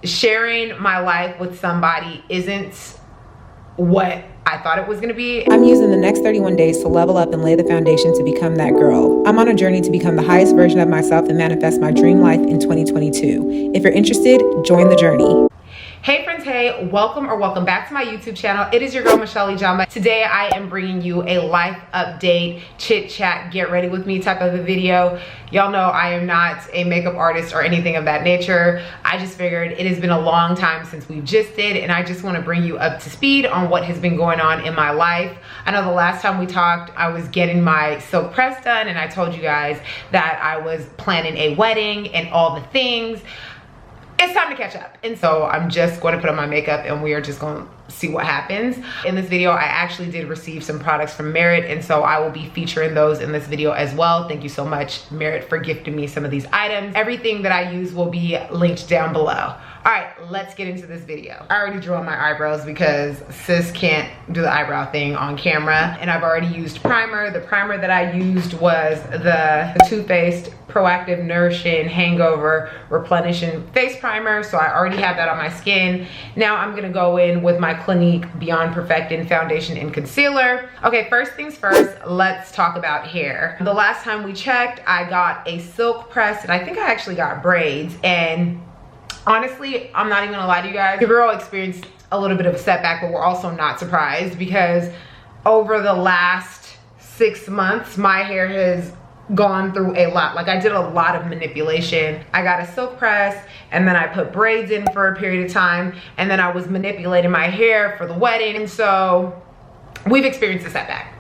Sharing my life with somebody isn't what I thought it was going to be. I'm using the next 31 days to level up and lay the foundation to become that girl. I'm on a journey to become the highest version of myself and manifest my dream life in 2022. If you're interested, join the journey. Hey friends, hey, welcome back to my YouTube channel. It is your girl, Michelle Ijeoma. Today I am bringing you a life update, chit chat, get ready with me type of a video. Y'all know I am not a makeup artist or anything of that nature. I just figured it has been a long time since we just did, and I just want to bring you up to speed on what has been going on in my life. I know the last time we talked, I was getting my silk press done, and I told you guys that I was planning a wedding and all the things. It's time to catch up, and so I'm just going to put on my makeup and we are just going to see what happens. In this video, I actually did receive some products from Merit, and so I will be featuring those in this video as well. Thank you so much, Merit, for gifting me some of these items. Everything that I use will be linked down below. All right, let's get into this video. I already drew on my eyebrows because sis can't do the eyebrow thing on camera, and I've already used primer. The primer that I used was the Too Faced Proactive Nourishing Hangover Replenishing Face Primer, so I already have that on my skin. Now I'm gonna go in with my Clinique Beyond Perfecting Foundation and Concealer. Okay, first things first, let's talk about hair. The last time we checked, I got a silk press, and I think I actually got braids, and honestly, I'm not even gonna lie to you guys, your girl experienced a little bit of a setback, but we're also not surprised because over the last 6 months, my hair has gone through a lot. Like, I did a lot of manipulation. I got a silk press, and then I put braids in for a period of time, and then I was manipulating my hair for the wedding, and so we've experienced a setback.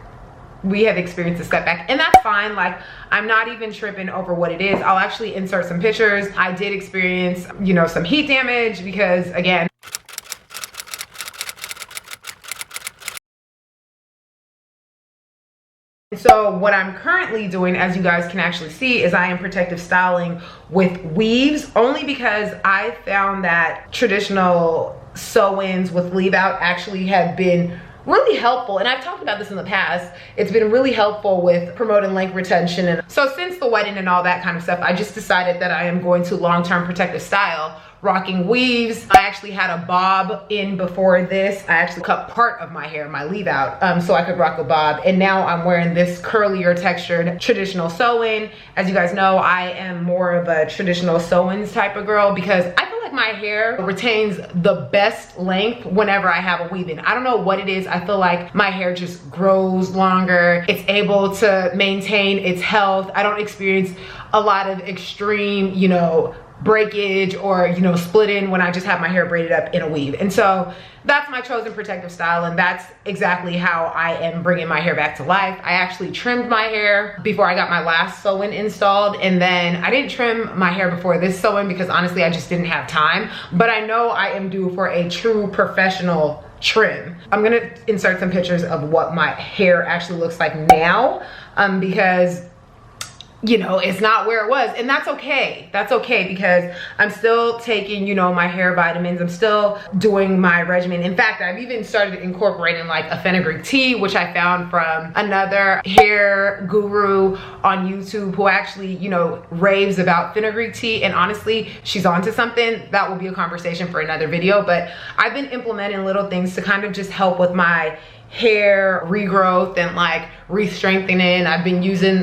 We have experienced a setback, and that's fine. Like, I'm not even tripping over what it is. I'll actually insert some pictures. I did experience, you know, some heat damage because, again, so what I'm currently doing, as you guys can actually see, is I am protective styling with weaves, only because I found that traditional sew-ins with leave out actually have been really helpful, and I've talked about this in the past. It's been really helpful with promoting length retention. And so since the wedding and all that kind of stuff, I just decided that I am going to long-term protective style, rocking weaves. I actually had a bob in before this. I actually cut part of my hair, my leave out, so I could rock a bob, and now I'm wearing this curlier textured traditional sew-in. As you guys know, I am more of a traditional sew-ins type of girl because I feel like my hair retains the best length whenever I have a weave in. I don't know what it is. I feel like my hair just grows longer. It's able to maintain its health. I don't experience a lot of extreme, you know, breakage or, you know, splitting when I just have my hair braided up in a weave. And so that's my chosen protective style, and that's exactly how I am bringing my hair back to life. I actually trimmed my hair before I got my last sew-in installed, and then I didn't trim my hair before this sew-in because honestly I just didn't have time, but I know I am due for a true professional trim. I'm gonna insert some pictures of what my hair actually looks like now, because you know, it's not where it was, and that's okay. That's okay because I'm still taking, you know, my hair vitamins. I'm still doing my regimen. In fact, I've even started incorporating like a fenugreek tea, which I found from another hair guru on YouTube who actually, you know, raves about fenugreek tea, and honestly, she's onto something. That will be a conversation for another video, but I've been implementing little things to kind of just help with my hair regrowth and like re-strengthening. I've been using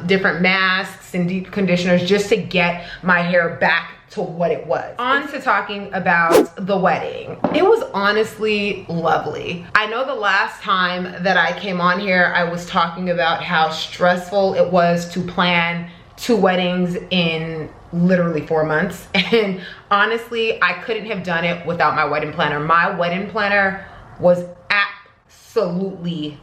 different masks and deep conditioners just to get my hair back to what it was. On to talking about the wedding. It was honestly lovely. I know the last time that I came on here, I was talking about how stressful it was to plan 2 weddings in literally 4 months. And honestly, I couldn't have done it without my wedding planner. My wedding planner was absolutely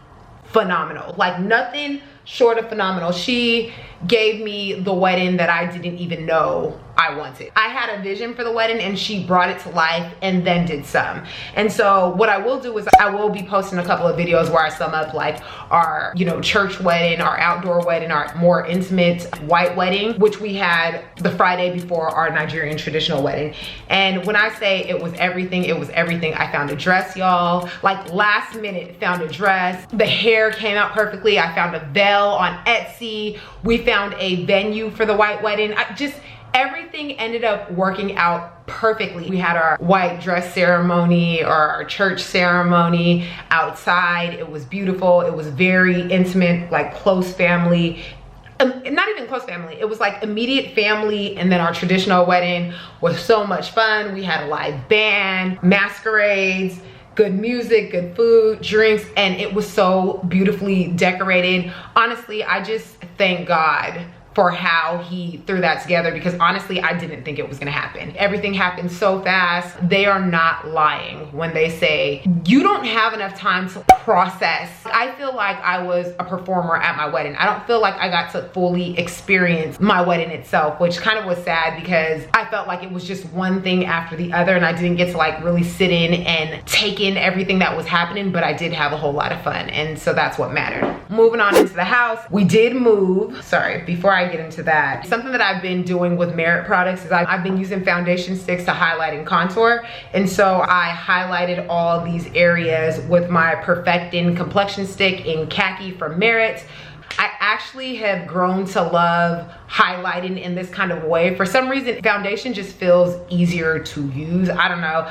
phenomenal. Like, nothing short of phenomenal. She gave me the wedding that I didn't even know I wanted. I had a vision for the wedding and she brought it to life and then did some. And so what I will do is I will be posting a couple of videos where I sum up like our, you know, church wedding, our outdoor wedding, our more intimate white wedding, which we had the Friday before our Nigerian traditional wedding. And when I say it was everything, it was everything. I found a dress, y'all. Like, last minute found a dress. The hair came out perfectly. I found a veil on Etsy. We found a venue for the white wedding. everything ended up working out perfectly. We had our white dress ceremony, or our church ceremony outside. It was beautiful. It was very intimate, like close family. Not even close family, it was like immediate family. And then our traditional wedding was so much fun. We had a live band, masquerades, good music, good food, drinks, and it was so beautifully decorated. Honestly, I just thank God for how he threw that together, because honestly, I didn't think it was gonna happen. Everything happened so fast. They are not lying when they say you don't have enough time to process. I feel like I was a performer at my wedding. I don't feel like I got to fully experience my wedding itself, which kind of was sad because I felt like it was just one thing after the other, and I didn't get to like really sit in and take in everything that was happening, but I did have a whole lot of fun, and so that's what mattered. Moving on into the house, we did move. Sorry, before I get into that, something that I've been doing with Merit products is I've been using foundation sticks to highlight and contour, and so I highlighted all these areas with my Perfecting complexion stick in khaki from Merit. I actually have grown to love highlighting in this kind of way. For some reason, foundation just feels easier to use. I don't know,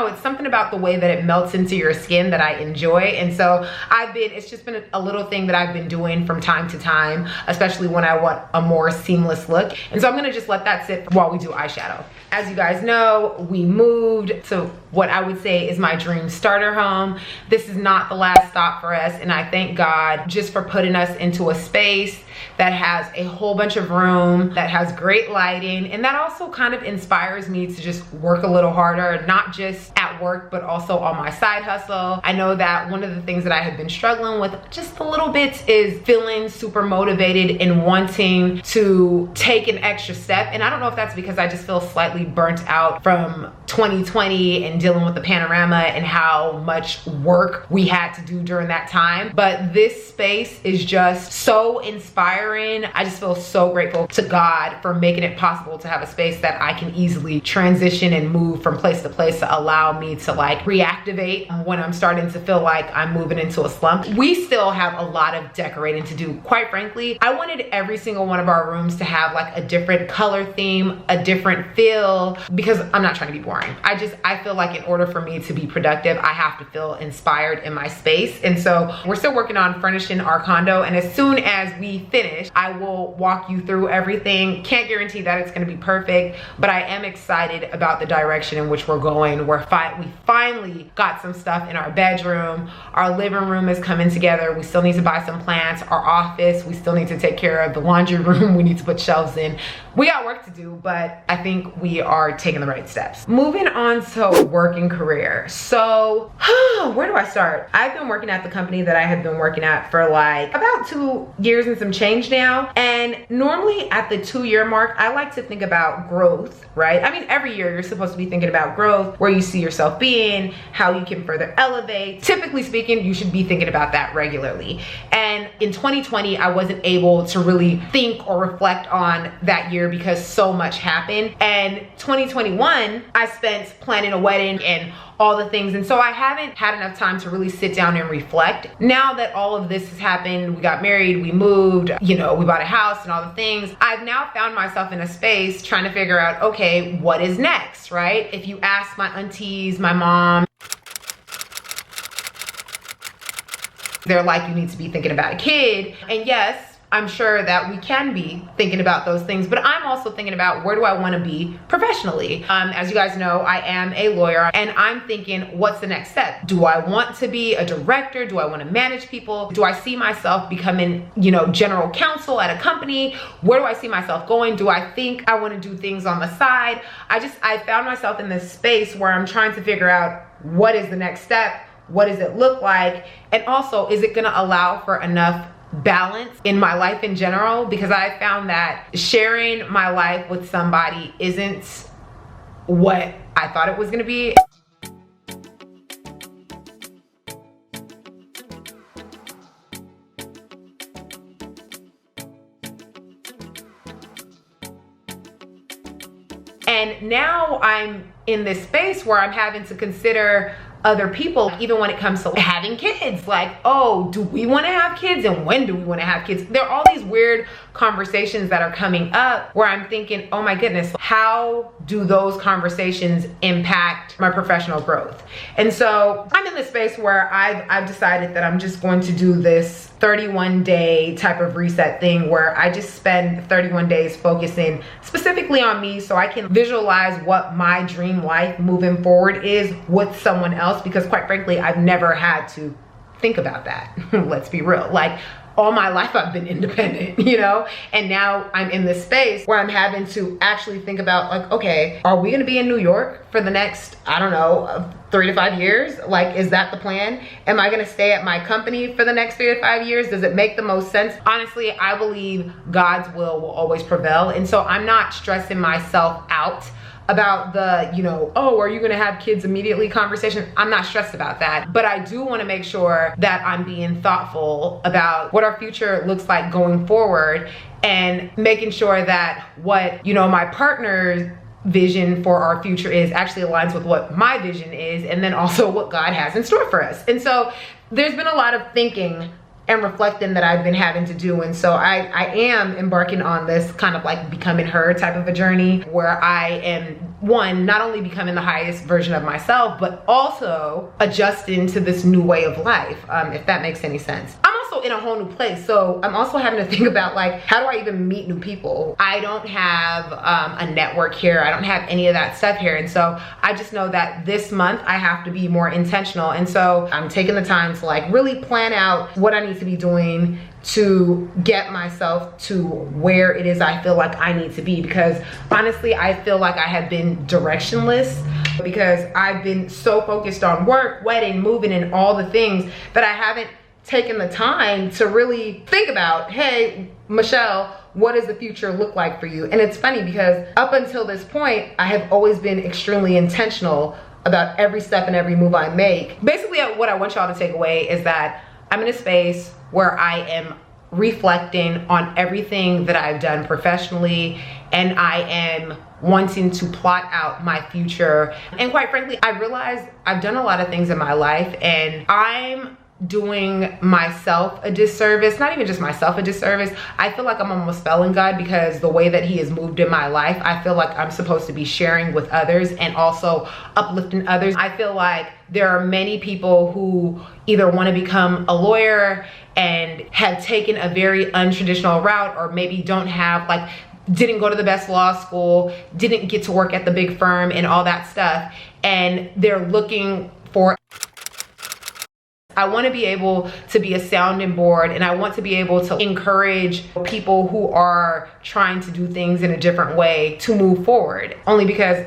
it's something about the way that it melts into your skin that I enjoy. And so it's just been a little thing that I've been doing from time to time, especially when I want a more seamless look. And so I'm gonna just let that sit while we do eyeshadow. As you guys know, we moved to what I would say is my dream starter home. This is not the last stop for us, and I thank God just for putting us into a space that has a whole bunch of room, that has great lighting, and that also kind of inspires me to just work a little harder, not just at work, but also on my side hustle. I know that one of the things that I have been struggling with just a little bit is feeling super motivated and wanting to take an extra step. And I don't know if that's because I just feel slightly burnt out from 2020 and dealing with the panorama and how much work we had to do during that time. But this space is just so inspiring. I just feel so grateful to God for making it possible to have a space that I can easily transition and move from place to place to allow me to like reactivate when I'm starting to feel like I'm moving into a slump. We still have a lot of decorating to do. Quite frankly, I wanted every single one of our rooms to have like a different color theme, a different feel, because I'm not trying to be boring. I feel like in order for me to be productive, I have to feel inspired in my space. And so we're still working on furnishing our condo, and as soon as we finish, I will walk you through everything. Can't guarantee that it's gonna be perfect, but I am excited about the direction in which we're going. We finally got some stuff in our bedroom. Our living room is coming together. We still need to buy some plants. Our office, we still need to take care of the laundry room. We need to put shelves in. We got work to do, but I think we are taking the right steps. Moving on to work and career. So where do I start? I've been working at the company that I have been working at for like about 2 years and some change now. And normally at the 2-year mark, I like to think about growth, right? I mean, every year you're supposed to be thinking about growth, where you see yourself being, how you can further elevate. Typically speaking, you should be thinking about that regularly. And in 2020, I wasn't able to really think or reflect on that year because so much happened. And 2021, I spent planning a wedding and all the things. And so I haven't had enough time to really sit down and reflect. Now that all of this has happened, we got married, we moved, you know, we bought a house and all the things, I've now found myself in a space trying to figure out, okay, what is next, right? If you ask my aunties, my mom, they're like, you need to be thinking about a kid. And yes, I'm sure that we can be thinking about those things, but I'm also thinking about where do I want to be professionally. As you guys know, I am a lawyer, and I'm thinking, what's the next step? Do I want to be a director? Do I want to manage people? Do I see myself becoming, you know, general counsel at a company? Where do I see myself going? Do I think I want to do things on the side? I found myself in this space where I'm trying to figure out what is the next step? What does it look like? And also, is it going to allow for enough balance in my life in general? Because I found that sharing my life with somebody isn't what I thought it was going to be. And now I'm in this space where I'm having to consider other people, even when it comes to having kids. Like, oh, do we want to have kids, and when do we want to have kids? There are all these weird conversations that are coming up where I'm thinking, oh my goodness, how do those conversations impact my professional growth? And so I'm in this space where I've decided that I'm just going to do this 31-day type of reset thing where I just spend 31 days focusing specifically on me so I can visualize what my dream life moving forward is with someone else, because quite frankly, I've never had to think about that. Let's be real. Like, all my life I've been independent, you know? And now I'm in this space where I'm having to actually think about, like, okay, are we gonna be in New York for the next, I don't know, 3 to 5 years? Like, is that the plan? Am I gonna stay at my company for the next 3 to 5 years? Does it make the most sense? Honestly, I believe God's will always prevail. And so I'm not stressing myself out about the, you know, oh, are you gonna have kids immediately conversation? I'm not stressed about that. But I do wanna make sure that I'm being thoughtful about what our future looks like going forward, and making sure that what, you know, my partner's vision for our future is actually aligns with what my vision is, and then also what God has in store for us. And so there's been a lot of thinking and reflecting that I've been having to do. And so I am embarking on this kind of like becoming her type of a journey where I am, one, not only becoming the highest version of myself, but also adjusting to this new way of life, if that makes any sense. I'm also in a whole new place. So I'm also having to think about, like, how do I even meet new people? I don't have a network here. I don't have any of that stuff here. And so I just know that this month I have to be more intentional. And so I'm taking the time to like really plan out what I need to be doing to get myself to where it is I feel like I need to be, because honestly I feel like I have been directionless because I've been so focused on work, wedding, moving, and all the things that I haven't taken the time to really think about, hey Michelle, what does the future look like for you? And it's funny because up until this point I have always been extremely intentional about every step and every move I make. Basically what I want y'all to take away is that I'm in a space where I am reflecting on everything that I've done professionally, and I am wanting to plot out my future. And quite frankly, I realized I've done a lot of things in my life, and I'm doing myself a disservice. Not even just myself a disservice. I feel like I'm almost failing God, because the way that he has moved in my life, I feel like I'm supposed to be sharing with others and also uplifting others. I feel like there are many people who either want to become a lawyer and have taken a very untraditional route, or maybe don't have, like, didn't go to the best law school, didn't get to work at the big firm and all that stuff, and they're looking for, I want to be able to be a sounding board, and I want to be able to encourage people who are trying to do things in a different way to move forward. Only because,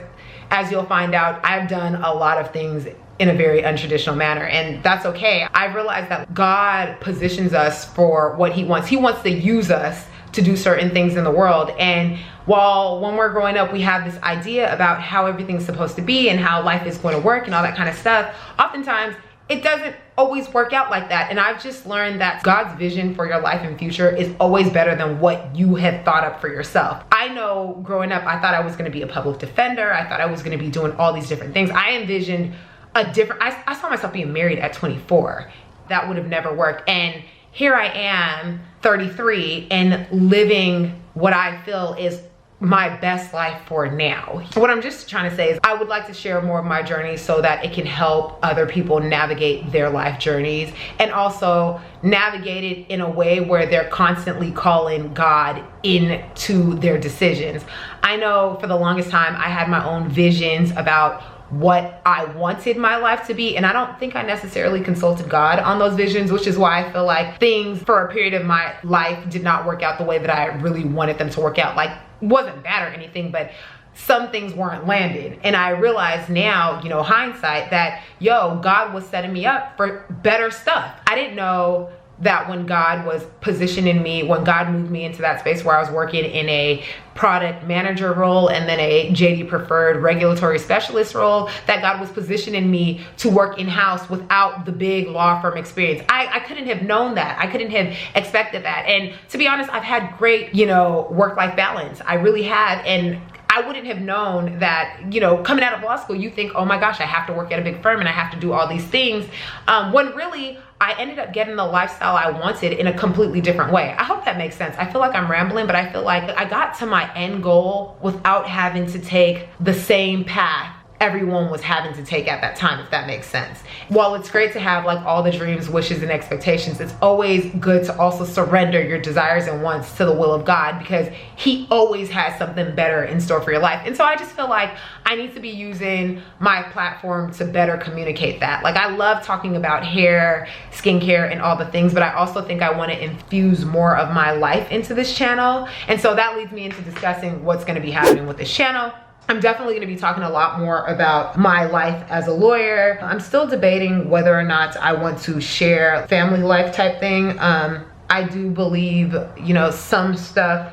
as you'll find out, I've done a lot of things in a very untraditional manner, and that's okay. I've realized that God positions us for what he wants. He wants to use us to do certain things in the world. And while when we're growing up, we have this idea about how everything's supposed to be and how life is going to work and all that kind of stuff, oftentimes it doesn't always work out like that. And I've just learned that God's vision for your life and future is always better than what you have thought up for yourself. I know growing up, I thought I was gonna be a public defender. I thought I was gonna be doing all these different things. I envisioned a different, I saw myself being married at 24. That would have never worked. And here I am, 33, and living what I feel is my best life for now. What I'm just trying to say is I would like to share more of my journey so that it can help other people navigate their life journeys, and also navigate it in a way where they're constantly calling God into their decisions. I know for the longest time I had my own visions about what I wanted my life to be, and I don't think I necessarily consulted God on those visions, which is why I feel like things for a period of my life did not work out the way that I really wanted them to work out. Like, wasn't bad or anything, but some things weren't landing. And I realize now, you know, hindsight, that God was setting me up for better stuff. I didn't know that when God was positioning me, when God moved me into that space where I was working in a product manager role and then a JD preferred regulatory specialist role, that God was positioning me to work in-house without the big law firm experience. I couldn't have known that. I couldn't have expected that. And to be honest, I've had great, you know, work-life balance. I really have. And I wouldn't have known that, you know, coming out of law school, you think, oh my gosh, I have to work at a big firm and I have to do all these things. When really, I ended up getting the lifestyle I wanted in a completely different way. I hope that makes sense. I feel like I'm rambling, but I feel like I got to my end goal without having to take the same path everyone was having to take at that time, if that makes sense. While it's great to have like all the dreams, wishes, and expectations, it's always good to also surrender your desires and wants to the will of God, because he always has something better in store for your life. And so I just feel like I need to be using my platform to better communicate that. Like, I love talking about hair, skincare, and all the things, but I also think I want to infuse more of my life into this channel. And so that leads me into discussing what's going to be happening with this channel. I'm definitely going to be talking a lot more about my life as a lawyer. I'm still debating whether or not I want to share family life type thing. I do believe, you know, some stuff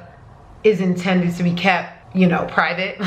is intended to be kept, you know, private.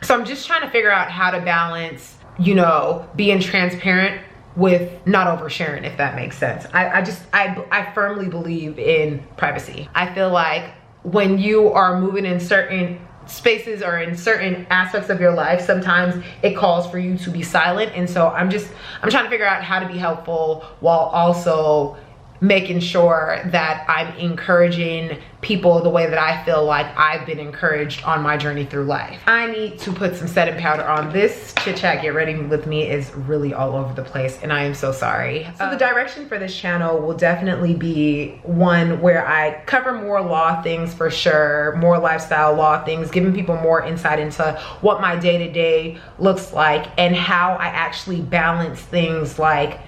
So I'm just trying to figure out how to balance, you know, being transparent with not oversharing, if that makes sense. I firmly believe in privacy. I feel like when you are moving in certain spaces or in certain aspects of your life, sometimes it calls for you to be silent. And so I'm trying to figure out how to be helpful while also making sure that I'm encouraging people the way that I feel like I've been encouraged on my journey through life. I need to put some setting powder on. This chit chat, get ready with me, is really all over the place, and I am so sorry. So the direction for this channel will definitely be one where I cover more law things for sure, more lifestyle law things, giving people more insight into what my day-to-day looks like and how I actually balance things like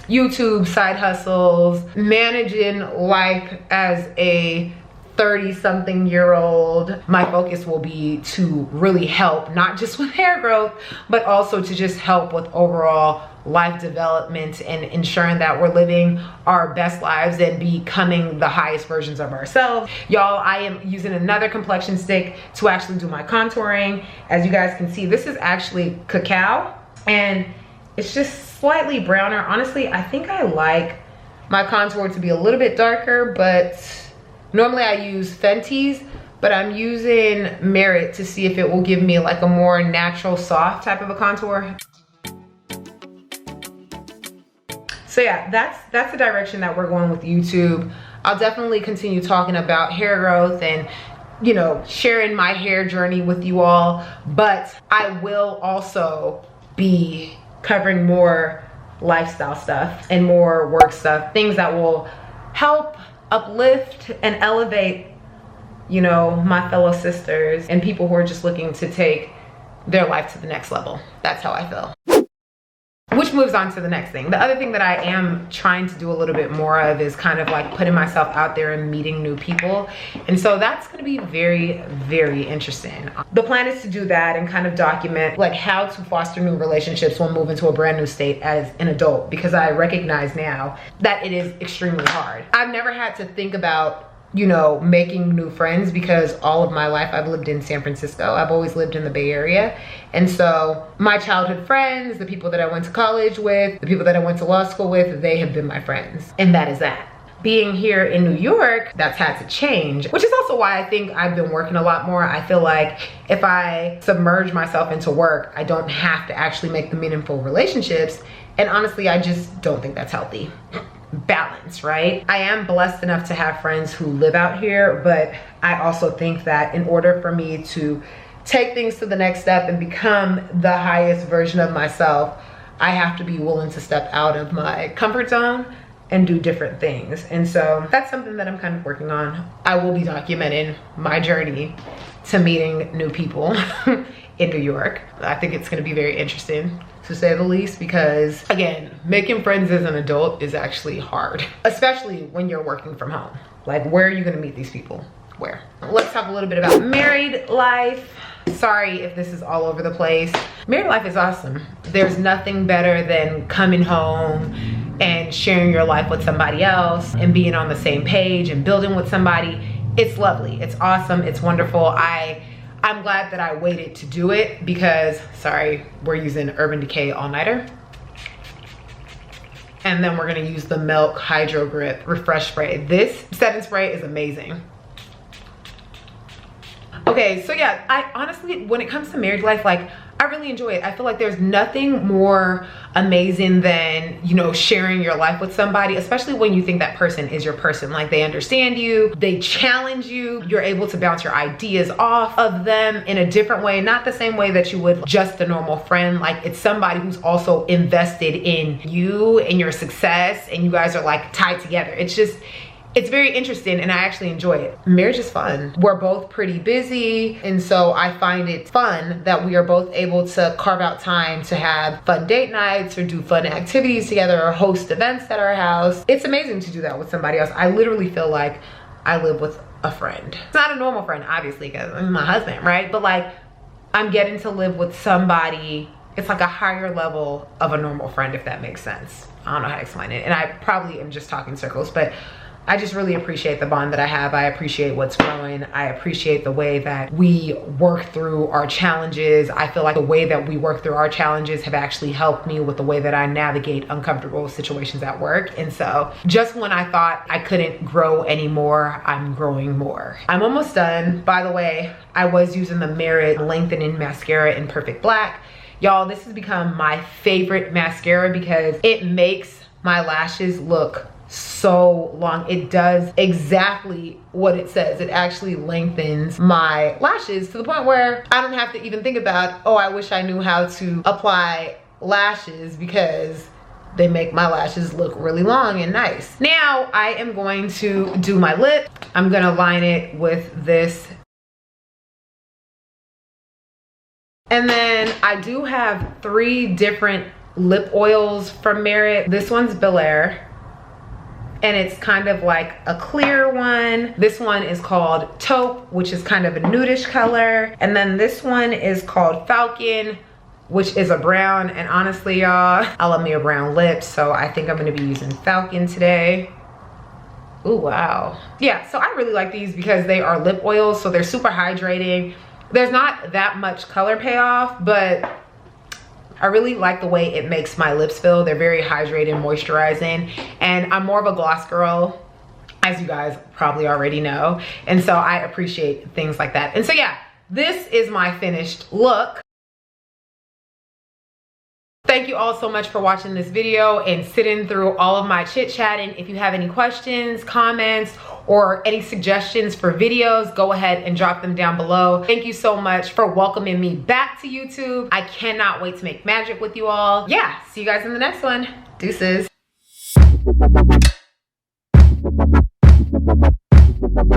YouTube, side hustles, managing life as a 30-something-year-old. My focus will be to really help, not just with hair growth, but also to just help with overall life development and ensuring that we're living our best lives and becoming the highest versions of ourselves. Y'all, I am using another complexion stick to actually do my contouring. As you guys can see, this is actually cacao, and it's just slightly browner. Honestly, I think I like my contour to be a little bit darker, but normally I use Fenty's, but I'm using Merit to see if it will give me like a more natural, soft type of a contour. So yeah, that's the direction that we're going with YouTube. I'll definitely continue talking about hair growth and, you know, sharing my hair journey with you all, but I will also be covering more lifestyle stuff and more work stuff, things that will help uplift and elevate, you know, my fellow sisters and people who are just looking to take their life to the next level. That's how I feel. Which moves on to the next thing. The other thing that I am trying to do a little bit more of is kind of like putting myself out there and meeting new people. And so that's gonna be very, very interesting. The plan is to do that and kind of document like how to foster new relationships when moving to a brand new state as an adult, because I recognize now that it is extremely hard. I've never had to think about, you know, making new friends because all of my life I've lived in San Francisco. I've always lived in the Bay Area. And so my childhood friends, the people that I went to college with, the people that I went to law school with, they have been my friends. And that is that. Being here in New York, that's had to change, which is also why I think I've been working a lot more. I feel like if I submerge myself into work, I don't have to actually make the meaningful relationships. And honestly, I just don't think that's healthy. Balance, right? I am blessed enough to have friends who live out here, but I also think that in order for me to take things to the next step and become the highest version of myself, I have to be willing to step out of my comfort zone and do different things. And so that's something that I'm kind of working on. I will be documenting my journey to meeting new people in New York. I think it's gonna be very interesting, to say the least, because again, making friends as an adult is actually hard, especially when you're working from home. Like, where are you gonna meet these people? Where? Let's talk a little bit about married life. Sorry if this is all over the place. Married life is awesome. There's nothing better than coming home and sharing your life with somebody else and being on the same page and building with somebody. It's lovely, it's awesome, it's wonderful. I'm glad that I waited to do it because, sorry, we're using Urban Decay All-Nighter. And then we're gonna use the Milk Hydro Grip Refresh Spray. This setting spray is amazing. Okay, so yeah, I honestly, when it comes to married life, like, I really enjoy it. I feel like there's nothing more amazing than, you know, sharing your life with somebody, especially when you think that person is your person. Like, they understand you, they challenge you, you're able to bounce your ideas off of them in a different way, not the same way that you would just a normal friend. Like, it's somebody who's also invested in you and your success, and you guys are like tied together. It's very interesting, and I actually enjoy it. Marriage is fun. We're both pretty busy, and so I find it fun that we are both able to carve out time to have fun date nights or do fun activities together or host events at our house. It's amazing to do that with somebody else. I literally feel like I live with a friend. It's not a normal friend, obviously, because I'm my husband, right? But like, I'm getting to live with somebody. It's like a higher level of a normal friend, if that makes sense. I don't know how to explain it, and I probably am just talking circles, but I just really appreciate the bond that I have. I appreciate what's growing. I appreciate the way that we work through our challenges. I feel like the way that we work through our challenges have actually helped me with the way that I navigate uncomfortable situations at work. And so just when I thought I couldn't grow anymore, I'm growing more. I'm almost done. By the way, I was using the Merit Lengthening Mascara in Perfect Black. Y'all, this has become my favorite mascara because it makes my lashes look so long. It does exactly what it says. It actually lengthens my lashes to the point where I don't have to even think about, oh, I wish I knew how to apply lashes, because they make my lashes look really long and nice. Now I am going to do my lip. I'm gonna line it with this. And then I do have 3 different lip oils from Merit. This one's Bel Air, and it's kind of like a clear one. This one is called Taupe, which is kind of a nudish color. And then this one is called Falcon, which is a brown. And honestly, y'all, I love me a brown lip, so I think I'm gonna be using Falcon today. Ooh, wow. Yeah, so I really like these because they are lip oils, so they're super hydrating. There's not that much color payoff, but I really like the way it makes my lips feel. They're very hydrating, moisturizing, and I'm more of a gloss girl, as you guys probably already know. And so I appreciate things like that. And so yeah, this is my finished look. Thank you all so much for watching this video and sitting through all of my chit chatting. If you have any questions, comments, or any suggestions for videos, go ahead and drop them down below. Thank you so much for welcoming me back to YouTube. I cannot wait to make magic with you all. Yeah, see you guys in the next one. Deuces.